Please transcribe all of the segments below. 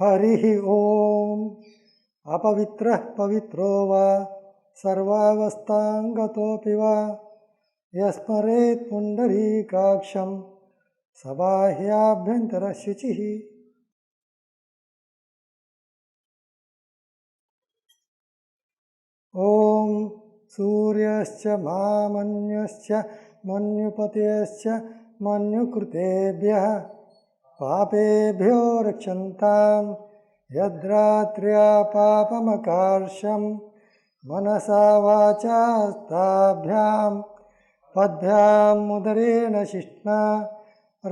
हरिः ओम्। अपवित्रः पवित्रो वा सर्वावस्थाङ्गतोऽपि वा यस्मरेत् पुण्डरीकाक्षं सबाह्याभ्यन्तरशुचिः। ॐ सूर्यश्च मामन्यश्च मन्युपतयश्च मन्युकृतेभ्यः पापेभ्यो रक्षन्तां यद्रात्र्या पापमकार्षं मनसा वाचा ताभ्यां पद्भ्याम् उदरेण शिष्णा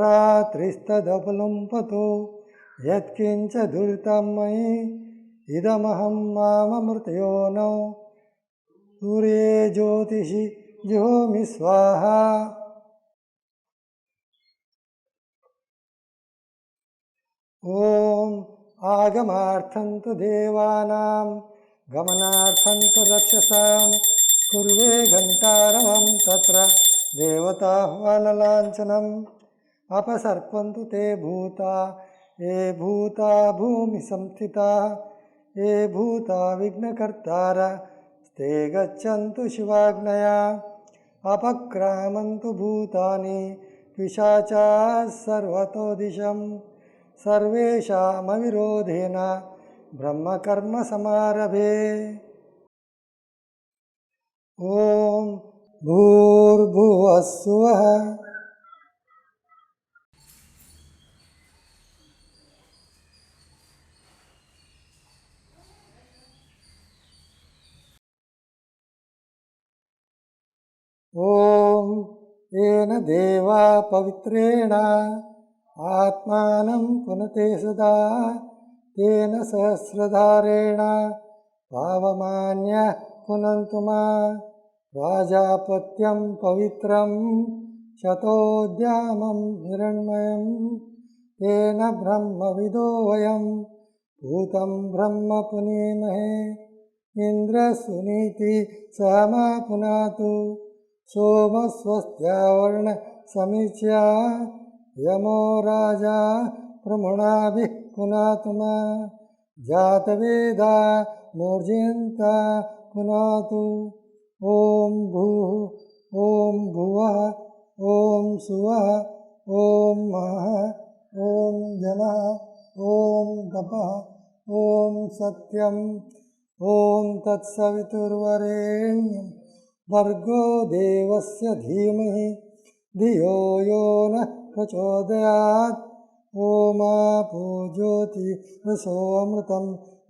रात्रिस्तदपलुम्पतु यत्किञ्च दुरितं मयि इदमहं माममृतयो नो सूर्ये ज्योतिषि जुहोमि स्वाहा। ॐ आगमार्थं तु देवानां गमनार्थं तु रक्षसां कुर्वे घण्टारवं तत्र देवताह्वानलाञ्छनम् अपसर्पन्तु ते भूता ये भूता भूमि संस्थिताः ये भूता विघ्नकर्तार ते गच्छन्तु शिवाज्ञया अपक्रामन्तु भूतानि पिशाचाः सर्वतो दिशम् सर्वेषामविरोधेन ब्रह्मकर्मसमारभे। ॐ भूर्भुवः स्वः। ॐ येन देवा पवित्रेण आत्मानं पुनते सदा तेन सहस्रधारेण पावमान्यः पुनन्तु मां प्राजापत्यं पवित्रं शतोद्यामं हिरण्मयं तेन ब्रह्मविदो वयं भूतं ब्रह्म पुनीमहे इन्द्रसुनीति सहमा पुनातु सोमस्वस्त्यावर्ण समीच्या यमो राजा प्रमुणाभिः पुनातु मां जातवेदा नोर्जयन्ता पुनातु। ॐ भूः ॐ भुवः ॐ सुवः ॐ महः ॐ जनः ॐ तपः ॐ सत्यम् ॐ तत्सवितुर्वरेण्यं भर्गो देवस्य धीमहि धियो यो नः प्रचोदयात्। ओमापो ज्योतिरसोऽमृतं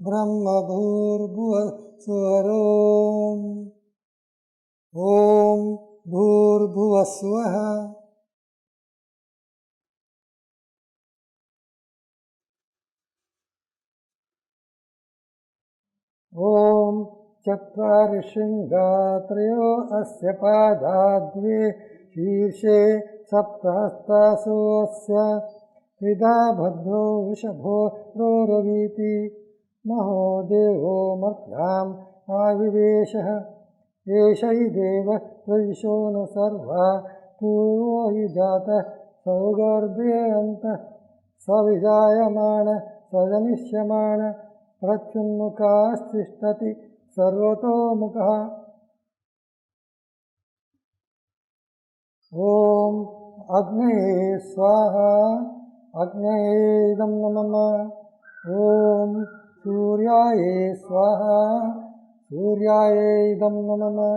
ब्रह्म भूर्भुवः स्वरोम्। ॐ भूर्भुवः स्वः। ॐ चत्वारि शृङ्गा त्रयो अस्य पादा द्वे शीर्षे सप्तहस्तासो अस्य त्रिधा भद्रो वृषभो रोरवीति महो देवो मर्त्याम् आविवेशः एष हि देवः प्रविशो न सर्वा पूर्वो हि जातः सौगर्भे अन्तः सविजायमान सजनिष्यमाण प्रत्युन्मुखास्तिष्ठति सर्वतोमुखः। ॐ अग्नये स्वाहा अग्नये इदं नमः। ॐ सूर्याये स्वाहा सूर्याये इदं नमः।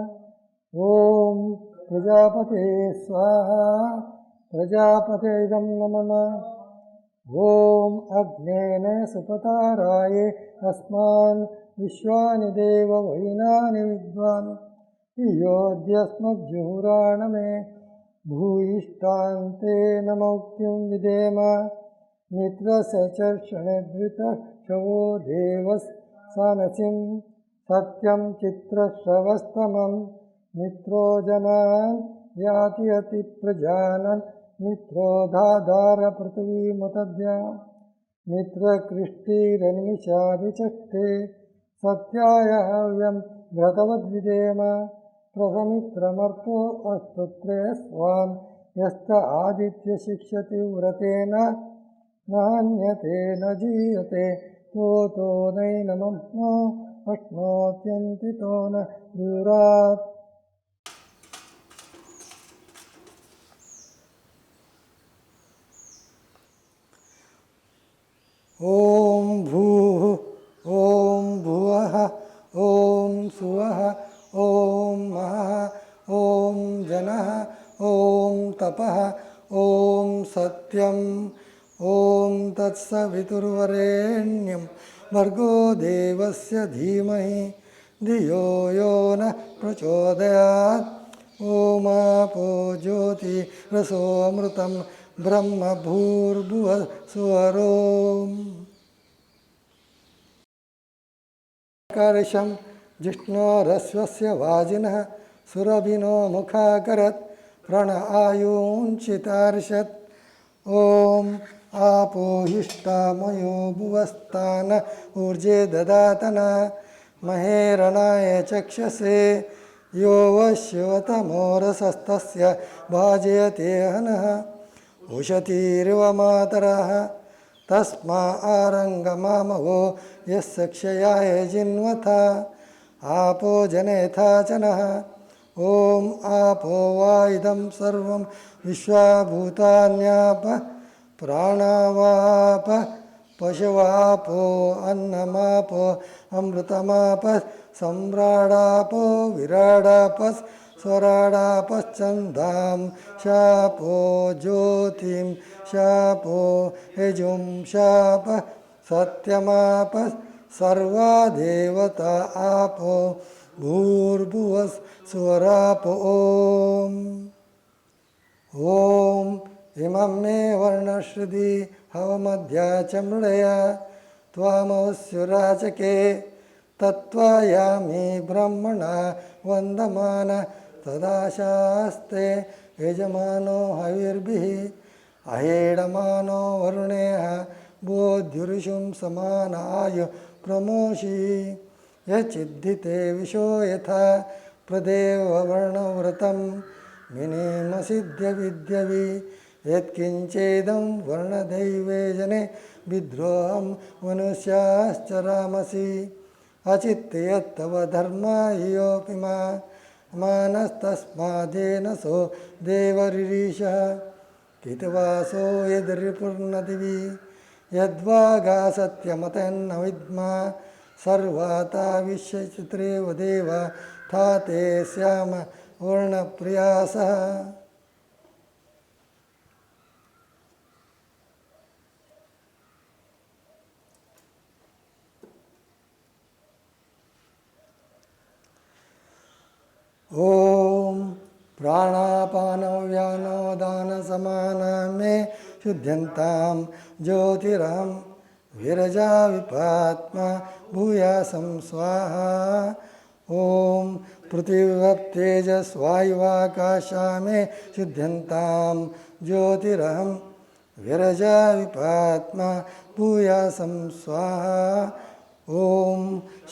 ॐ प्रजापते स्वाहा प्रजापते इदं नमः। ॐ अग्नेन सुपताराय अस्मान् विश्वानि देव वैनानि विद्वान् योऽद्यस्मज्जुहुराणमे भूयिष्ठान्ते नमोक्तिं विधेम मित्रसचर्षणधृतशवो देवस् सानसिं सत्यं चित्रश्रवस्तमं मित्रो जनान् याति अतिप्रजानन् मित्रो धाधार पृथिवीमुतद्या मित्रकृष्टिरनिमिषाभिचष्टे सत्याय हव्यं घृतवद्विधेम प्रसमित्रमर्तो अस्तु प्रेयस्वान् यस्त आदित्य शिक्षति व्रतेन न हन्यते न जीयते पोतो नैनमं नो अश्नोत्यन्तितो न दूरात्। ॐ भूः ॐ भुवः ॐ सुवः ॐ महः ॐ जनः ॐ तपः ॐ सत्यम् ॐ तत्सवितुर्वरेण्यं भर्गो देवस्य धीमहि धियो यो नः प्रचोदयात्। ओमापो ज्योतिरसोऽमृतं ब्रह्म भूर्भुवः स्वरोम्। कर्षं जिष्णोरश्वस्य वाजिनः सुरभिनो मुखाकरत् प्रण आयुञ्चितार्षत्। ॐ आपो हिष्ठामयो भुवस्तान ऊर्जे ददातन महेरणाय चक्षसे यो वश्यवतमोरसस्तस्य भाजयते हनः उशतीरिव मातरः तस्मा आरङ्गमामवो यस्य क्षयाय जिन्वथा आपो जनेथा च नः। ॐ आपो वा इदं सर्वं विश्वाभूतान्याप प्राणावाप पशवापो अन्नमापो अमृतमाप सम्राडापो विराडापस् स्वराडापश्चन्दां शापो ज्योतिं शापो यजुं शाप सत्यमाप सर्वा देवता आपो भूर्भुवः स्वरापो। ॐ इमं मे वर्णश्रुति हवमध्या च मृडय त्वामवस्युराचके तत्त्वायामि ब्रह्मणा वन्दमान तदाशास्ते यजमानो हविर्भिः अहेडमानो वरुणेः बोध्युरुषुं समानाय प्रमोषि यचिद्धिते विशो यथा प्रदेववर्णव्रतं मिनिमसिद्ध्यविद्यवि यत्किञ्चेदं वर्णदैवे जने विद्रोहं मनुष्याश्चरामसि अचित्यत्तव धर्मा योऽपि मानस्तस्मादेन सो देवरिरीशः कितवासो यद्रिपुर्नदिवि यद्वागा सत्यमतेन्न विद्मा सर्वाता विश्वचित्रेव देवा था ते श्याम वर्णप्रियासः। ॐ प्राणापानव्यानो दानसमाना मे शुद्ध्यन्तां ज्योतिरहं विरजा विपात्मा भूयासं स्वाहा। ॐ पृथिव्यप्तेजस्वायुवाकाशा मे शुद्ध्यन्तां ज्योतिरहं विरजा विपात्मा भूयासं स्वाहा। ॐ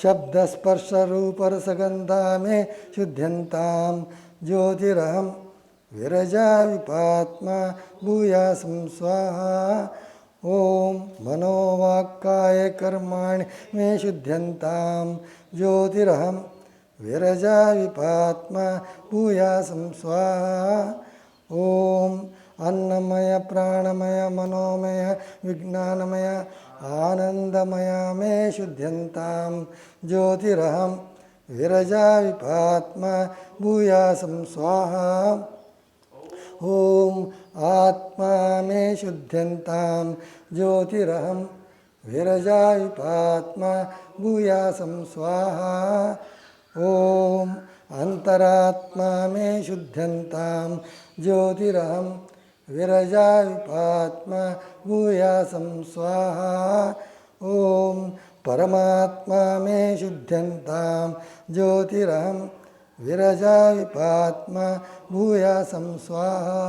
शब्दस्पर्शरूपरसगन्धा मे शुद्ध्यन्तां ज्योतिरहं विरजा विपात्मा भूयासं स्वाहा। ॐ मनोवाक्काय कर्माणि मे शुद्ध्यन्तां ज्योतिरहं विरजा विपात्मा भूयासं स्वाहा। ॐ अन्नमय प्राणमय मनोमय विज्ञानमय आनंदमय मे शुद्ध्यन्तां ज्योतिरहं विरजा विपात्मा भूयासं स्वाहा। ॐ आत्मा मे शुद्ध्यन्तां ज्योतिरहं विरजा विपात्मा भूयासं स्वाहा। ॐ अंतरात्मा मे शुद्ध्यन्तां ज्योतिरहं विरजा विपात्मा भूयासं स्वाहा। ॐ परमात्मा मे शुद्ध्यन्तां ज्योतिरहं विरजा विपात्मा भूयासं स्वाहा।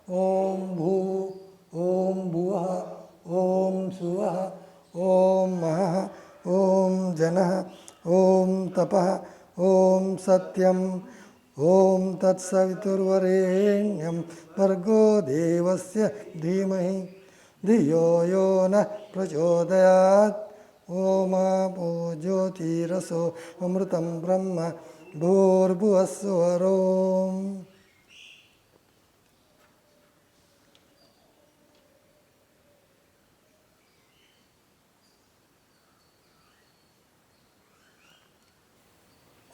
ॐ भू ॐ भुवः ॐ सुवः ॐ महः ॐ जनः ॐ तपः ॐ सत्यम् ॐ तत्सवितुर्वरेण्यं भर्गो देवस्य धीमहि धियो यो नः प्रचोदयात्। ओमापो ज्योतिरसो अमृतं ब्रह्म भूर्भुवस्सुवरोम्।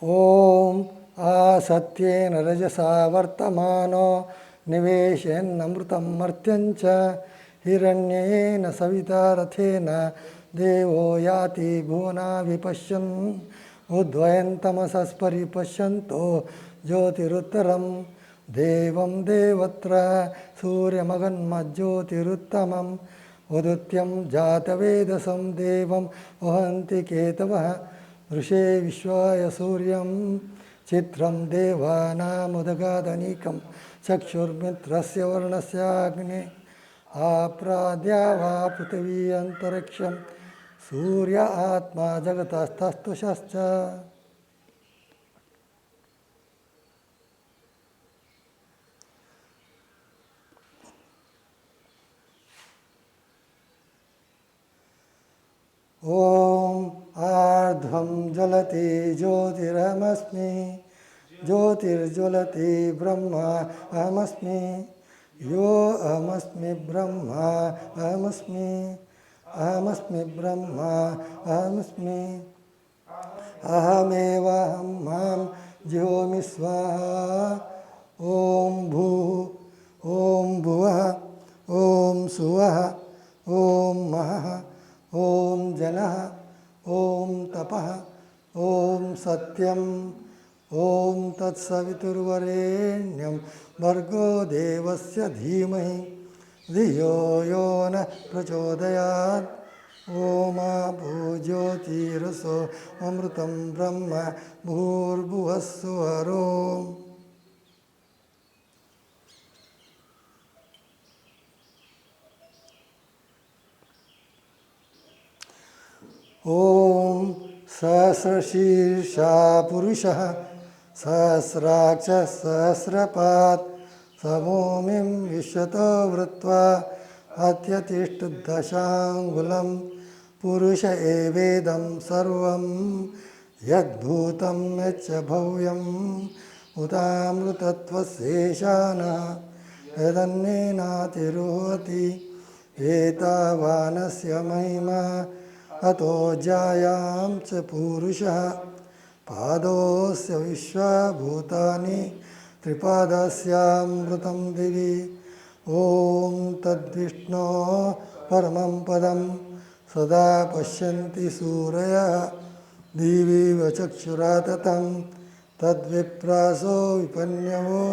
ओम आसत्येन रजसा वर्तमानो निवेशयन्नमृतं मर्त्यञ्च हिरण्येन सविता रथेन देवो याति भुवना विपश्यन् उद्वयन्तमसस्परिपश्यन्तो ज्योतिरुत्तरं देवं देवत्र सूर्यमगन्मज्योतिरुत्तमम् उदित्यं जातवेदसं देवं वहन्ति केतवः ऋषे विश्वाय सूर्यं चित्रं देवानामुदगादनीकं चक्षुर्मित्रस्य वर्णस्याग्ने आप्राद्या वा पृथिवी अन्तरिक्षं सूर्य आत्मा जगतस्तस्तुषश्च। ओम आर्ध्वं ज्वलति ज्योतिरहमस्मि ज्योतिर्ज्वलति ब्रह्मा अहमस्मि यो अहमस्मि ब्रह्मा अहमस्मि अहमस्मि ब्रह्मा अहमस्मि अहमेवाहं मां जिहोमि स्वाहा। ओम भूः ओम भुवः ओम सुवः ओम महः ओम जनः ओम तपः ओम सत्यम ओम तत्सवितुर्वरेण्यं भर्गो देवस्य धीमहि धियो यो न प्रचोदयात्। ओमापो ज्योतिरसो अमृतं ब्रह्म भूर्भुवस्सुवरोम्। ओम सहस्रशीर्षा पुरुषः सहस्राक्ष सहस्रपात् समोमिं विश्वतो वृत्वा अत्यतिष्ठदशाङ्गुलं पुरुष एवेदं सर्वं यद्भूतं यच्च भव्यम् उतामृतत्वस्येषानः यदन्नेनातिरोहति एतावानस्य महिमा अतो जायां च पुरुषः पादोऽस्य विश्वभूतानि त्रिपादस्यामृतं दिवि। ॐ तद्विष्णो परमं पदं सदा पश्यन्ति सूरयः दिविव चक्षुराततं तद्विप्रासो विपन्यवो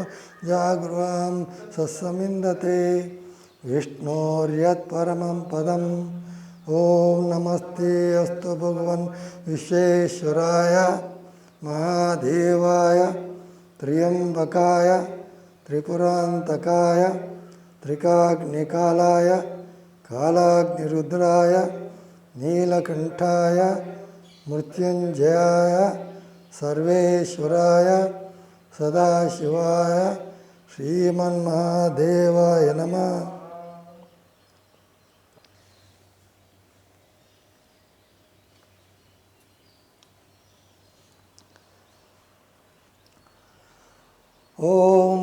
जागृवां सस्समिन्दते विष्णोर्यत्परमं पदम्। ओम नमस्ते अस्तु भगवन् विश्वेश्वराय महादेवाय त्र्यंबकाय त्रिपुरांतकाय त्रिकाग्निकालाय कालाग्निरुद्राय नीलकंठाय मृत्युंजयाय सर्वेश्वराय सदाशिवाय श्रीमन्महादेवाय नमः। ओम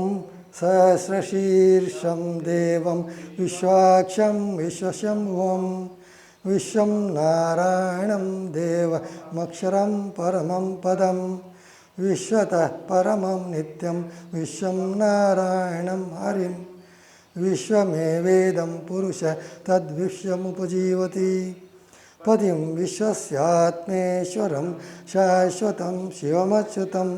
सहस्रशीर्षं देवं विश्वाक्षं विश्वशंभुवं विश्वं नारायणं देवमक्षरं परमं पदं विश्वतः परमं नित्यं विश्वं नारायणं हरिं विश्वमेवेदं पुरुष तद्विश्वमुपजीवति पतिं विश्वस्यात्मेश्वरं शाश्वतं शिवमच्युतं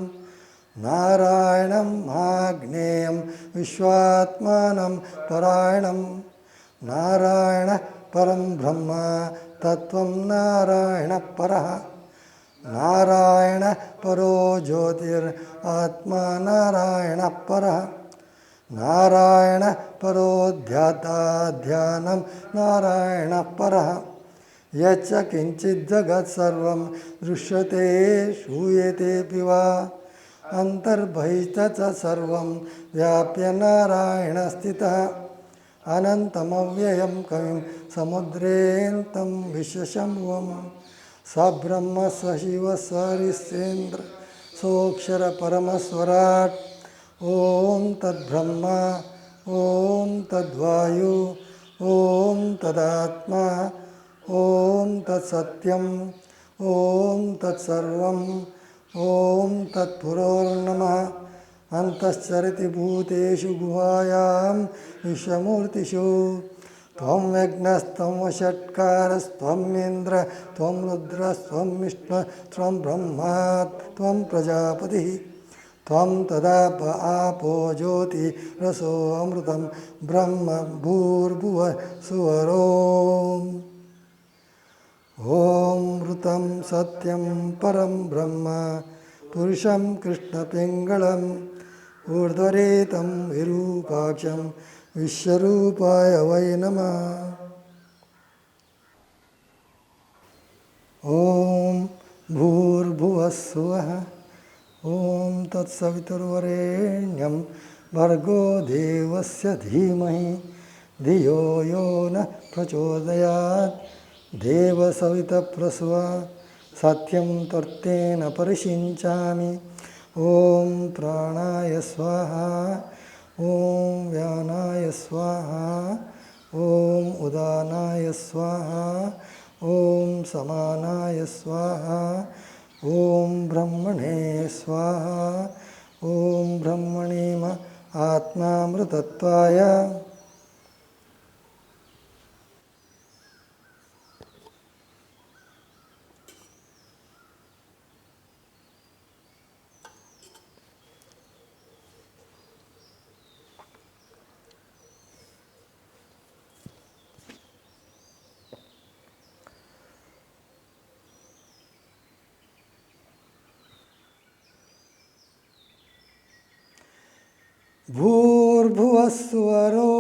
नारायणं आग्नेयं विश्वात्मानं परायणं नारायण परं ब्रह्म तत्त्वं नारायण परः नारायण परो ज्योतिरात्मा नारायण परः नारायण परो ध्यानं नारायण परः यच्च किञ्चित् जगत् सर्वं दृश्यते श्रूयतेऽपि वा अंतर्बहिश्च सर्वं व्याप्य नारायण स्थितः अनन्तमव्ययं कविं समुद्रेऽन्तं विश्वशंभुवम् स ब्रह्म स शिव स हरिश्चेन्द्र सोऽक्षर परमस्वराट् ॐ तद्ब्रह्म ॐ तद्वायु ॐ तदात्मा ॐ तत्सत्यम् ॐ तत्सर्वम् ॐ तत्पुरोर्नमः अन्तश्चरति भूतेषु गुहायां विश्वमूर्तिषु त्वं यज्ञस्त्वं वषट्कारस्त्वम् इन्द्र त्वं रुद्रस्त्वं विष्णु त्वं ब्रह्मा त्वं प्रजापतिः त्वं तदाप आपो ज्योतिरसो अमृतं ब्रह्म भूर्भुवः सुवरोम् ॐ मृतं सत्यं परं ब्रह्म पुरुषं कृष्णपिङ्गलम् ऊर्ध्वरेतं विरूपाक्षं विश्वरूपाय वै नमः। ॐ भूर्भुवः स्वः ॐ तत्सवितुर्वरेण्यं भर्गो देवस्य धीमहि धियो यो नः प्रचोदयात् देवसवितप्रसव सत्यं त्वत्तेन परिषिञ्चामि ॐ प्राणाय स्वाहा ॐ व्यानाय स्वाहा ॐ उदानाय स्वाहा ॐ समानाय स्वाहा ॐ ब्रह्मणे स्वाहा ॐ ब्रह्मणेम आत्मामृतत्वाय भूर्भुवः स्वरो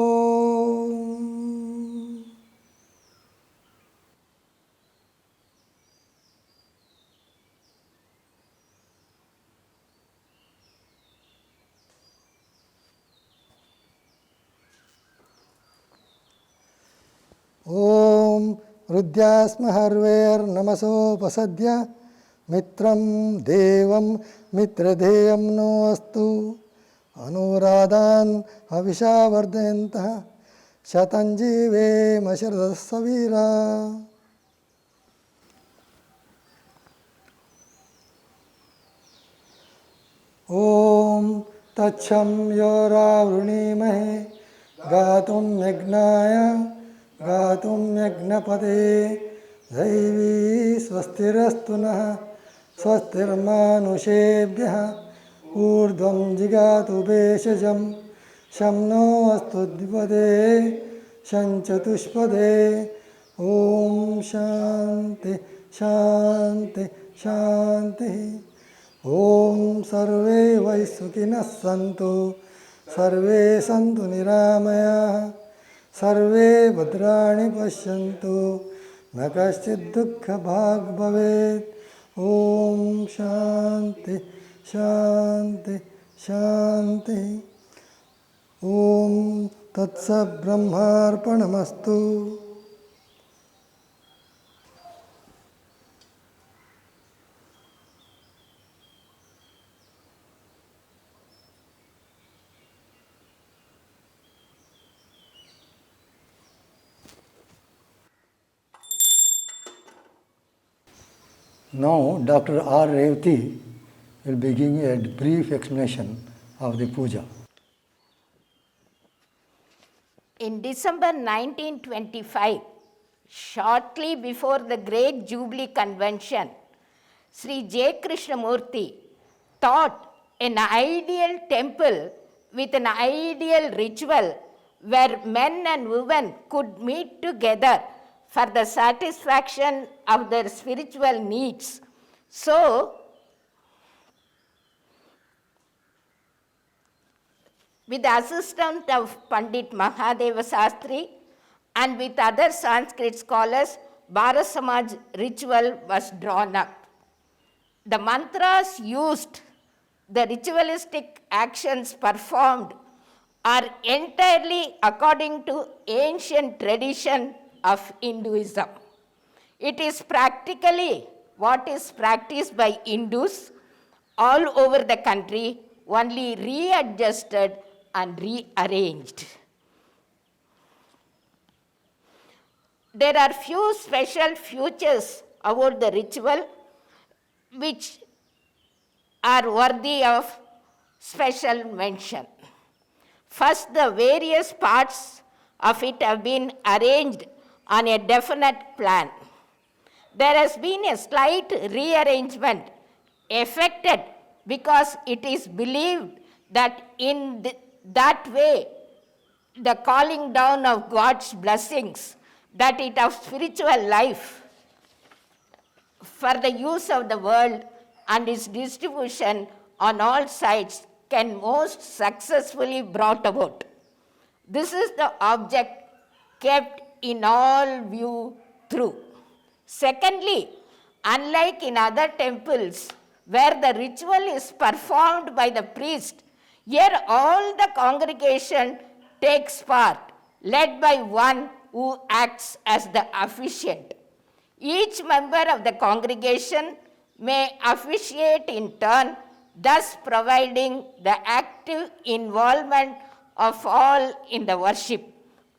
ॐ हृद्यास्म हर्वेर्नमसोपसद्य मित्रं देवं मित्रधेयं नो अस्तु अनुराधान् हविषा वर्धयन्तः शतञ्जीवेम शरदः सवीरा। ॐ तच्छं योरावृणीमहे गातुं यज्ञाय गातुं यज्ञपते दैवी स्वस्तिरस्तु नः स्वस्तिर्मानुषेभ्यः ऊर्ध्वं जिगातु भेषजं शं नो अस्तु द्विपदे शं चतुष्पदे ॐ शान्ति शान्ति शान्तिः। ॐ सर्वे वै सुखिनः सन्तु सर्वे सन्तु निरामयाः सर्वे भद्राणि पश्यन्तु न कश्चित् दुःखभाग् भवेत्। ॐ शान्ति शान्ति शान्ति। ॐ तत्सब्रह्मार्पणमस्तु। Now, Dr. R. Revati will be giving a brief explanation of the puja. In December 1925, shortly before the Great Jubilee Convention, Sri J. Krishnamurti taught an ideal temple with an ideal ritual where men and women could meet together for the satisfaction of their spiritual needs. So, with the assistance of Pandit Mahadeva Sastri and with other Sanskrit scholars, Bharat Samaj ritual was drawn up. The mantras used, the ritualistic actions performed are entirely according to ancient tradition of Hinduism. It is practically what is practiced by Hindus all over the country, only readjusted and rearranged. There are few special features about the ritual which are worthy of special mention. First, the various parts of it have been arranged on a definite plan. There has been a slight rearrangement effected because it is believed that in that way, the calling down of God's blessings, that it of spiritual life for the use of the world and its distribution on all sides can most successfully brought about. This is the object kept in all view through. Secondly, unlike in other temples where the ritual is performed by the priest, here all the congregation takes part, led by one who acts as the officiant. Each member of the congregation may officiate in turn, thus providing the active involvement of all in the worship,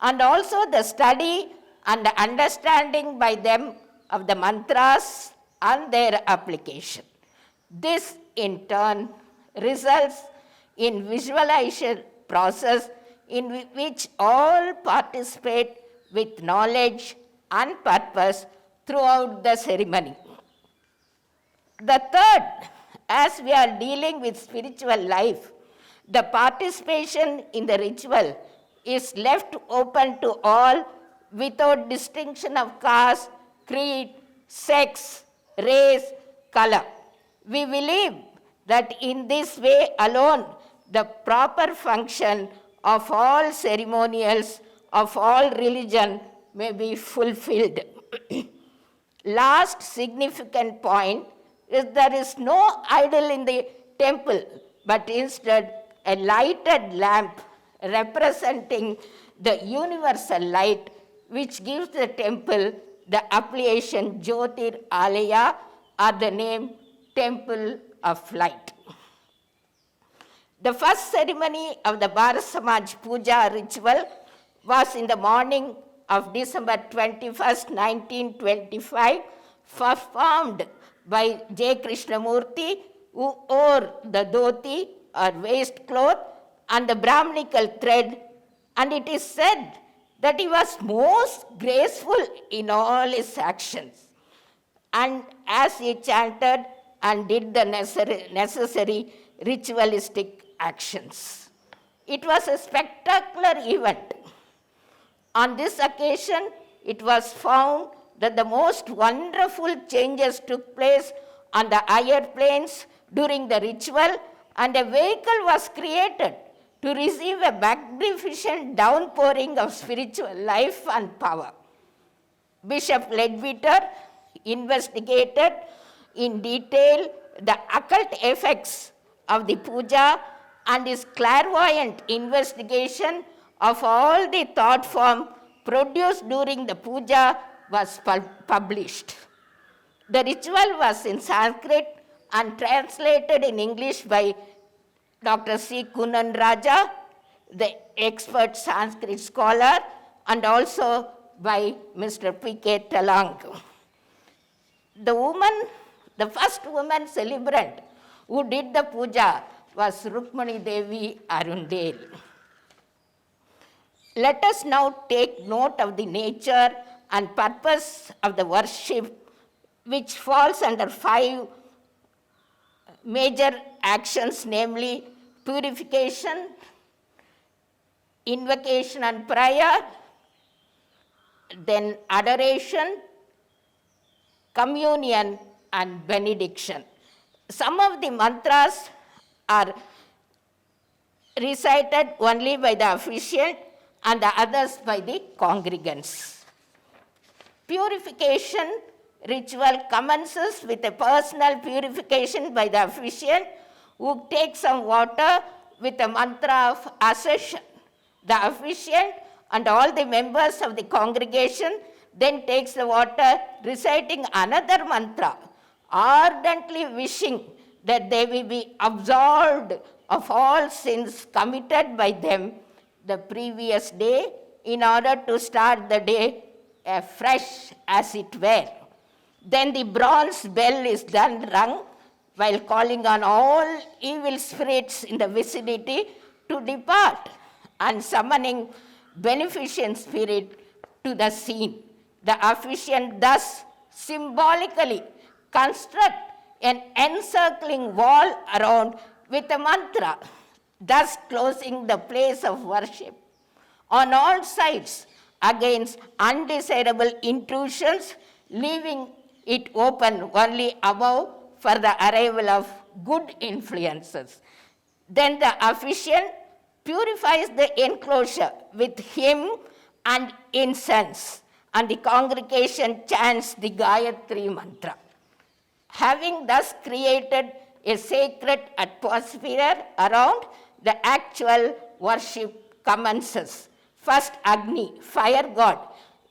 and also the study and the understanding by them of the mantras and their application. This in turn results in visualization process in which all participate with knowledge and purpose throughout the ceremony. The third, as we are dealing with spiritual life, the participation in the ritual is left open to all without distinction of caste, creed, sex, race, color. We believe that in this way alone, the proper function of all ceremonials of all religion may be fulfilled. Last significant point is there is no idol in the temple, but instead a lighted lamp representing the universal light, which gives the temple the appellation Jyotir Alaya, or the name Temple of Light. The first ceremony of the Bharat Samaj Puja ritual was in the morning of December 21st, 1925, performed by J. Krishnamurti, who wore the dhoti or waistcloth and the Brahminical thread, and it is said that he was most graceful in all his actions. And as he chanted and did the necessary ritualistic actions. It was a spectacular event. On this occasion, it was found that the most wonderful changes took place on the higher planes during the ritual, and a vehicle was created to receive a magnificent downpouring of spiritual life and power. Bishop Leadbeater investigated in detail the occult effects of the puja, and his clairvoyant investigation of all the thought form produced during the puja was published. The ritual was in Sanskrit and translated in English by Dr. C. Kunan Raja, the expert Sanskrit scholar, and also by Mr. P.K. Talang. The first woman celebrant who did the puja was Rukmani Devi Arundel. Let us now take note of the nature and purpose of the worship, which falls under 5 major actions, namely purification, invocation and prayer, then adoration, communion, and benediction. Some of the mantras are recited only by the officiant and the others by the congregants. Purification ritual commences with a personal purification by the officiant, who takes some water with a mantra of assertion. The officiant and all the members of the congregation then takes the water reciting another mantra ardently wishing that they will be absolved of all sins committed by them the previous day in order to start the day afresh, as it were. Then the bronze bell is then rung while calling on all evil spirits in the vicinity to depart and summoning beneficent spirit to the scene. The officiant thus symbolically construct an encircling wall around with a mantra, thus closing the place of worship on all sides against undesirable intrusions, leaving it open only above for the arrival of good influences. Then the officiant purifies the enclosure with hymn and incense, and the congregation chants the Gayatri mantra. Having thus created a sacred atmosphere around, the actual worship commences. First, Agni, fire god,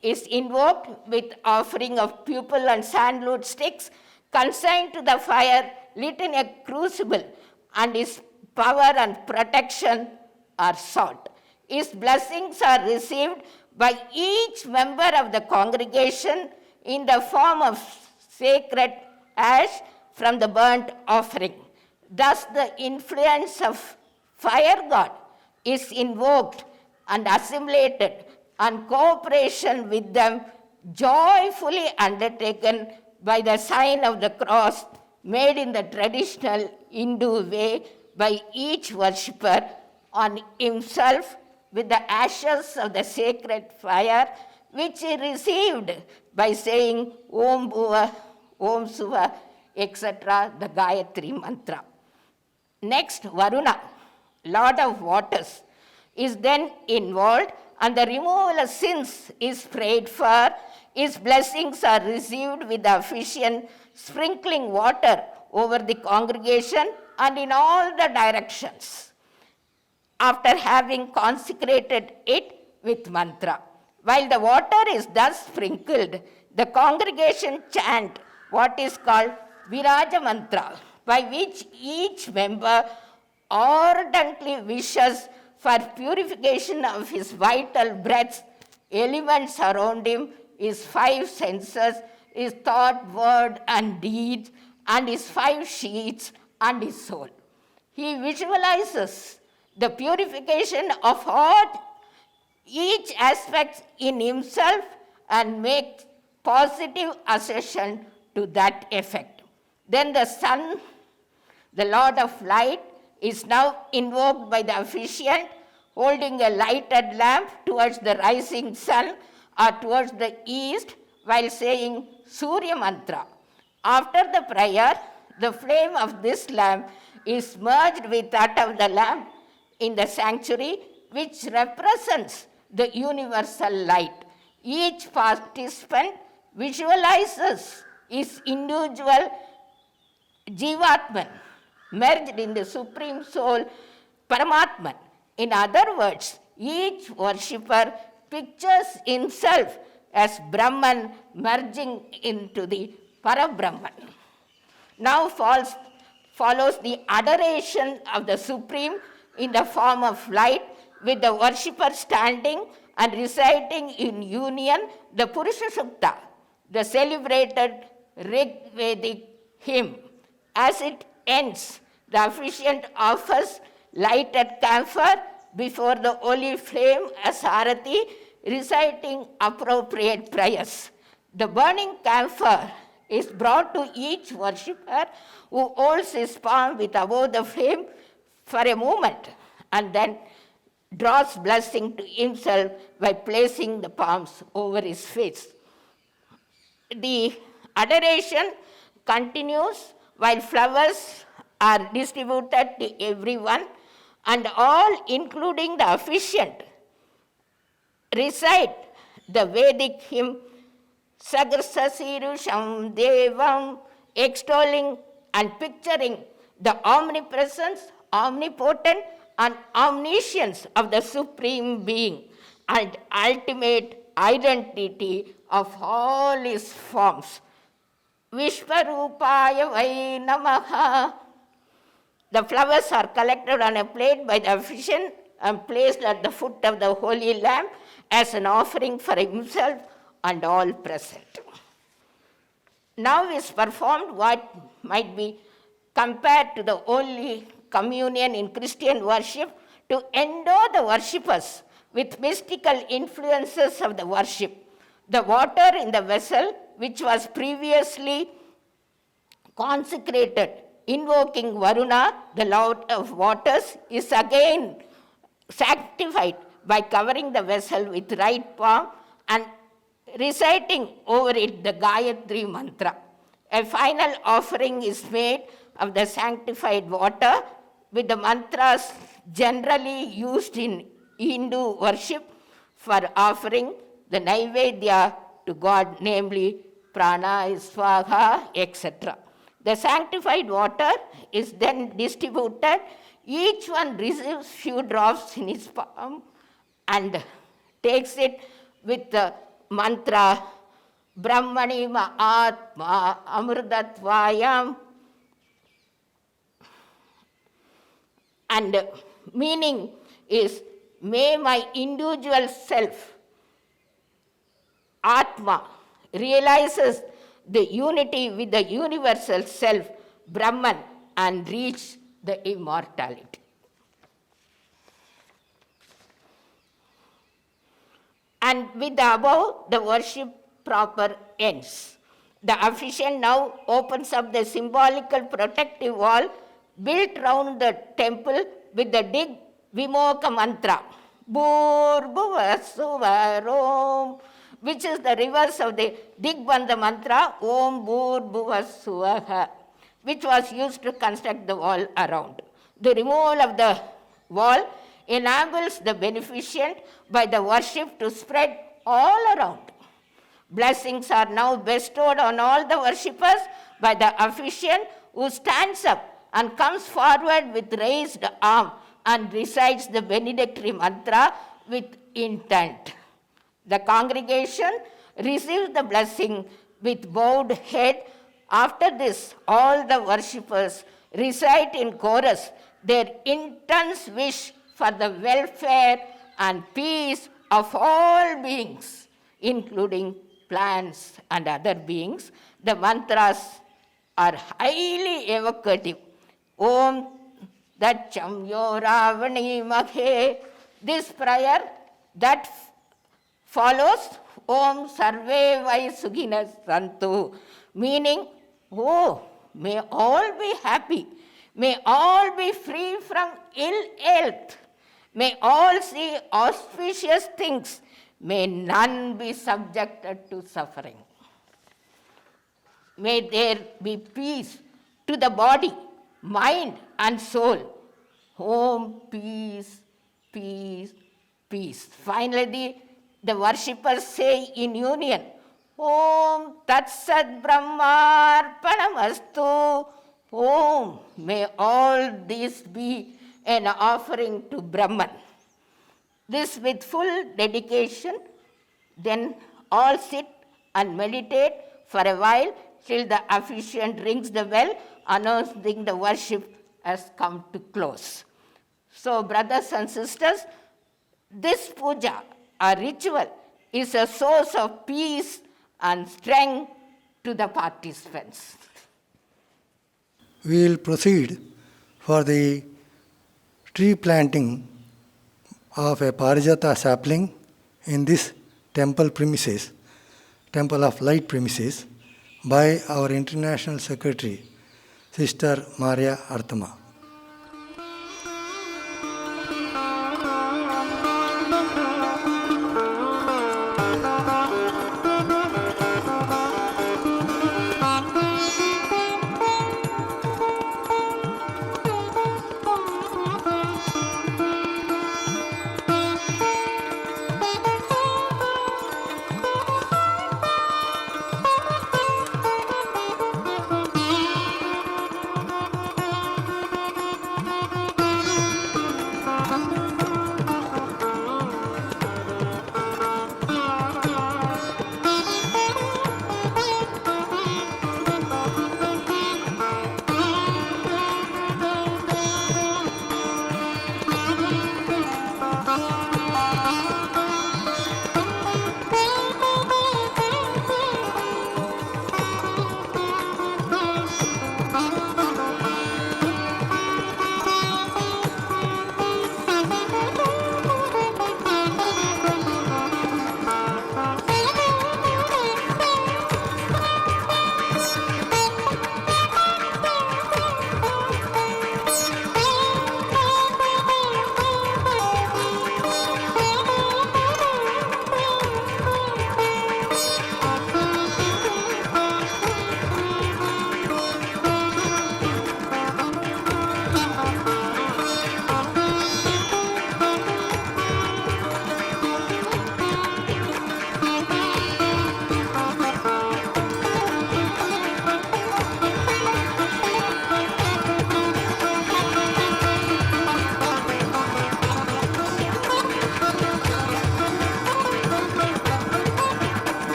is invoked with offering of pupil and sandalwood sticks consigned to the fire lit in a crucible, and his power and protection are sought. His blessings are received by each member of the congregation in the form of sacred ash from the burnt offering. Thus, the influence of fire god is invoked and assimilated, and cooperation with them joyfully undertaken by the sign of the cross made in the traditional Hindu way by each worshipper on himself with the ashes of the sacred fire, which he received by saying Om Bhuva, Om Suva, etc., the Gayatri mantra. Next, Varuna, Lord of waters, is then involved, and the removal of sins is prayed for. His blessings are received with the officiant sprinkling water over the congregation and in all the directions, after having consecrated it with mantra. While the water is thus sprinkled, the congregation chant what is called Viraja mantra, by which each member ardently wishes for purification of his vital breaths, elements around him, his five senses, his thought, word, and deed, and his five sheaths, and his soul. He visualizes the purification of all each aspect in himself and makes positive assertion to that effect. Then the sun, the Lord of light, is now invoked by the officiant, holding a lighted lamp towards the rising sun or towards the east while saying Surya mantra. After the prayer, the flame of this lamp is merged with that of the lamp in the sanctuary, which represents the universal light. Each participant visualizes his individual Jivatman merged in the Supreme Soul, Paramatman. In other words, each worshipper pictures himself as Brahman merging into the Parabrahman. Now follows the adoration of the Supreme in the form of light, with the worshipper standing and reciting in union the Purusha Sukta, the celebrated Rig Vedic hymn. As it ends, the officiant offers lighted camphor before the holy flame as Arati, reciting appropriate prayers. The burning camphor is brought to each worshipper, who holds his palm with above the flame for a moment and then draws blessing to himself by placing the palms over his face. The adoration continues while flowers are distributed to everyone, and all, including the officiant, recite the Vedic hymn Sagrasasirusham Devam, extolling and picturing the omnipresence, omnipotent, and omniscience of the Supreme Being and ultimate identity of all his forms. Vishwarupaya Vai Namaha. The flowers are collected on a plate by the officiant and placed at the foot of the holy lamp as an offering for himself and all present. Now is performed what might be compared to the Holy Communion in Christian worship to endow the worshippers with mystical influences of the worship. The water in the vessel, which was previously consecrated, invoking Varuna, the Lord of waters, is again sanctified by covering the vessel with right palm and reciting over it the Gayatri mantra. A final offering is made of the sanctified water with the mantras generally used in Hindu worship for offering the Naivedya to God, namely prana, swaha, etc. The sanctified water is then distributed. Each one receives few drops in his palm and takes it with the mantra Brahmani Mahatma Amrudatvayam, and meaning is, may my individual self, Atma, realizes the unity with the universal self, Brahman, and reach the immortality. And with the above, the worship proper ends. The officiant now opens up the symbolical protective wall built round the temple with the Dig Vimoka mantra, Bhurbhuva Suvarom, which is the reverse of the Digbandha mantra, Om Bhurbhuva Suvaha, which was used to construct the wall around. The removal of the wall enables the beneficent by the worship to spread all around. Blessings are now bestowed on all the worshippers by the officiant, who stands up and comes forward with raised arm and recites the benedictory mantra with intent. The congregation receives the blessing with bowed head. After this, all the worshippers recite in chorus their intense wish for the welfare and peace of all beings, including plants and other beings. The mantras are highly evocative. Om Dacham Yo Ravani Maghe. This prayer that follows Om Sarve Vai Sughinas Santu, meaning, oh, may all be happy, may all be free from ill health, may all see auspicious things, may none be subjected to suffering. May there be peace to the body, mind and soul. Om, peace, peace, peace. Finally, the worshippers say in union, Om Tat Sat Brahmarpanamastu. Om, may all this be an offering to Brahman. This with full dedication, then all sit and meditate for a while till the officiant rings the bell, announcing the worship has come to close. So, brothers and sisters, this puja, a ritual, is a source of peace and strength to the participants. We will proceed for the tree planting of a Parijata sapling in this temple premises, Temple of Light premises, by our International Secretary, Sister Maria Artama.